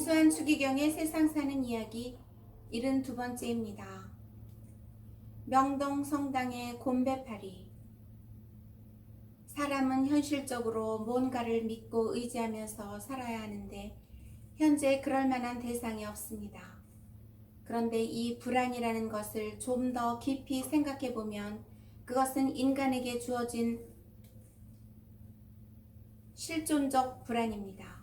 김수환 추기경의 세상 사는 이야기 72번째입니다. 명동 성당의 곰배파리. 사람은 현실적으로 뭔가를 믿고 의지하면서 살아야 하는데 현재 그럴 만한 대상이 없습니다. 그런데 이 불안이라는 것을 좀 더 깊이 생각해 보면 그것은 인간에게 주어진 실존적 불안입니다.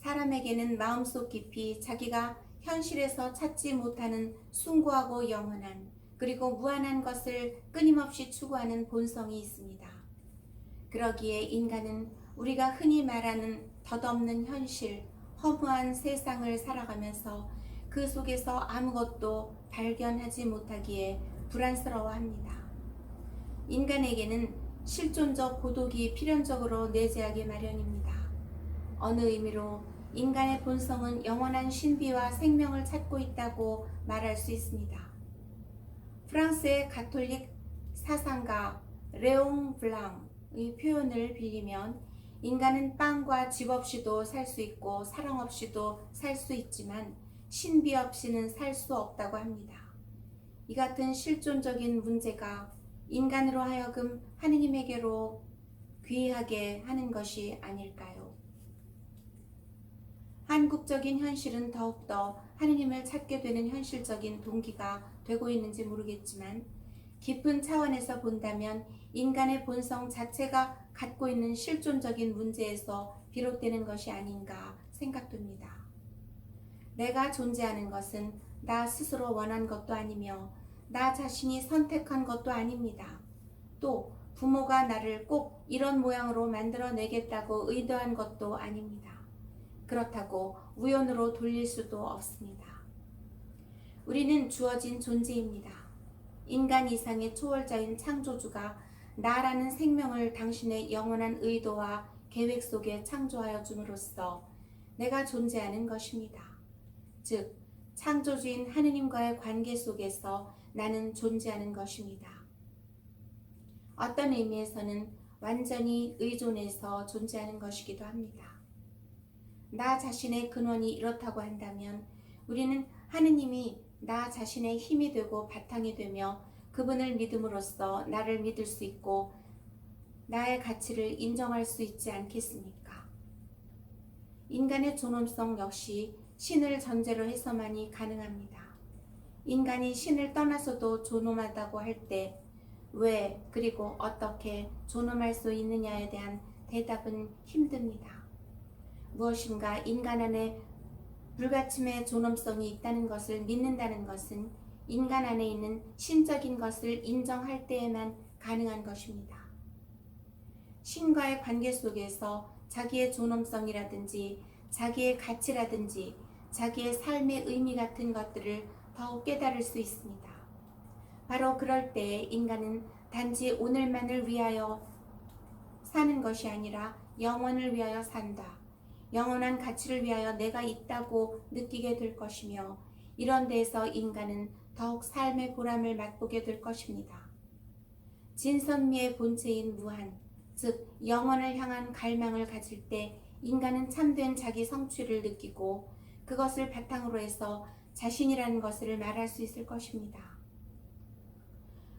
사람에게는 마음속 깊이 자기가 현실에서 찾지 못하는 숭고하고 영원한 그리고 무한한 것을 끊임없이 추구하는 본성이 있습니다. 그러기에 인간은 우리가 흔히 말하는 덧없는 현실, 허무한 세상을 살아가면서 그 속에서 아무것도 발견하지 못하기에 불안스러워합니다. 인간에게는 실존적 고독이 필연적으로 내재하기 마련입니다. 어느 의미로 인간의 본성은 영원한 신비와 생명을 찾고 있다고 말할 수 있습니다. 프랑스의 가톨릭 사상가 레옹 블랑의 표현을 빌리면 인간은 빵과 집 없이도 살 수 있고 사랑 없이도 살 수 있지만 신비 없이는 살 수 없다고 합니다. 이 같은 실존적인 문제가 인간으로 하여금 하느님에게로 귀하게 하는 것이 아닐까요? 한국적인 현실은 더욱더 하느님을 찾게 되는 현실적인 동기가 되고 있는지 모르겠지만 깊은 차원에서 본다면 인간의 본성 자체가 갖고 있는 실존적인 문제에서 비롯되는 것이 아닌가 생각됩니다. 내가 존재하는 것은 나 스스로 원한 것도 아니며 나 자신이 선택한 것도 아닙니다. 또 부모가 나를 꼭 이런 모양으로 만들어내겠다고 의도한 것도 아닙니다. 그렇다고 우연으로 돌릴 수도 없습니다. 우리는 주어진 존재입니다. 인간 이상의 초월자인 창조주가 나라는 생명을 당신의 영원한 의도와 계획 속에 창조하여 줌으로써 내가 존재하는 것입니다. 즉, 창조주인 하느님과의 관계 속에서 나는 존재하는 것입니다. 어떤 의미에서는 완전히 의존해서 존재하는 것이기도 합니다. 나 자신의 근원이 이렇다고 한다면 우리는 하느님이 나 자신의 힘이 되고 바탕이 되며 그분을 믿음으로써 나를 믿을 수 있고 나의 가치를 인정할 수 있지 않겠습니까? 인간의 존엄성 역시 신을 전제로 해서만이 가능합니다. 인간이 신을 떠나서도 존엄하다고 할 때 왜 그리고 어떻게 존엄할 수 있느냐에 대한 대답은 힘듭니다. 무엇인가 인간 안에 불가침의 존엄성이 있다는 것을 믿는다는 것은 인간 안에 있는 신적인 것을 인정할 때에만 가능한 것입니다. 신과의 관계 속에서 자기의 존엄성이라든지 자기의 가치라든지 자기의 삶의 의미 같은 것들을 더욱 깨달을 수 있습니다. 바로 그럴 때 인간은 단지 오늘만을 위하여 사는 것이 아니라 영원을 위하여 산다. 영원한 가치를 위하여 내가 있다고 느끼게 될 것이며 이런 데에서 인간은 더욱 삶의 보람을 맛보게 될 것입니다. 진선미의 본체인 무한, 즉 영원을 향한 갈망을 가질 때 인간은 참된 자기 성취를 느끼고 그것을 바탕으로 해서 자신이라는 것을 말할 수 있을 것입니다.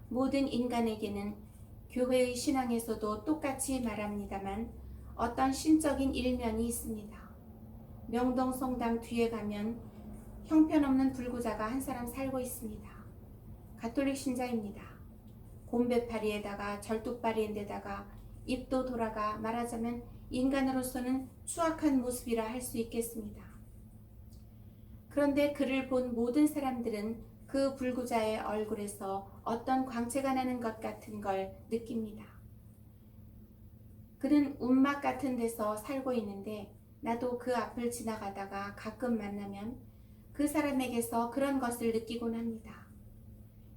모든 인간에게는 교회의 신앙에서도 똑같이 말합니다만 어떤 신적인 일면이 있습니다. 명동 성당 뒤에 가면 형편없는 불구자가 한 사람 살고 있습니다. 가톨릭 신자입니다. 곰배파리에다가 절뚝발이인데다가 입도 돌아가 말하자면 인간으로서는 추악한 모습이라 할 수 있겠습니다. 그런데 그를 본 모든 사람들은 그 불구자의 얼굴에서 어떤 광채가 나는 것 같은 걸 느낍니다. 그는 움막 같은 데서 살고 있는데 나도 그 앞을 지나가다가 가끔 만나면 그 사람에게서 그런 것을 느끼곤 합니다.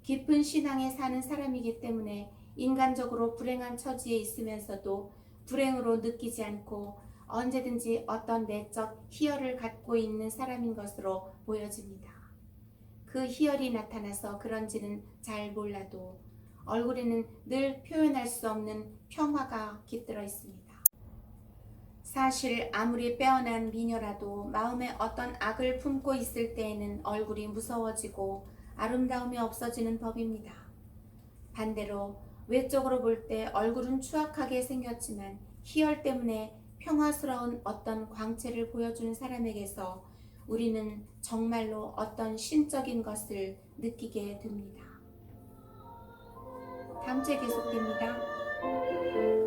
깊은 신앙에 사는 사람이기 때문에 인간적으로 불행한 처지에 있으면서도 불행으로 느끼지 않고 언제든지 어떤 내적 희열을 갖고 있는 사람인 것으로 보여집니다. 그 희열이 나타나서 그런지는 잘 몰라도 얼굴에는 늘 표현할 수 없는 평화가 깃들어 있습니다. 사실 아무리 빼어난 미녀라도 마음에 어떤 악을 품고 있을 때에는 얼굴이 무서워지고 아름다움이 없어지는 법입니다. 반대로 외적으로 볼 때 얼굴은 추악하게 생겼지만 희열 때문에 평화스러운 어떤 광채를 보여주는 사람에게서 우리는 정말로 어떤 신적인 것을 느끼게 됩니다. 다음 주에 계속됩니다.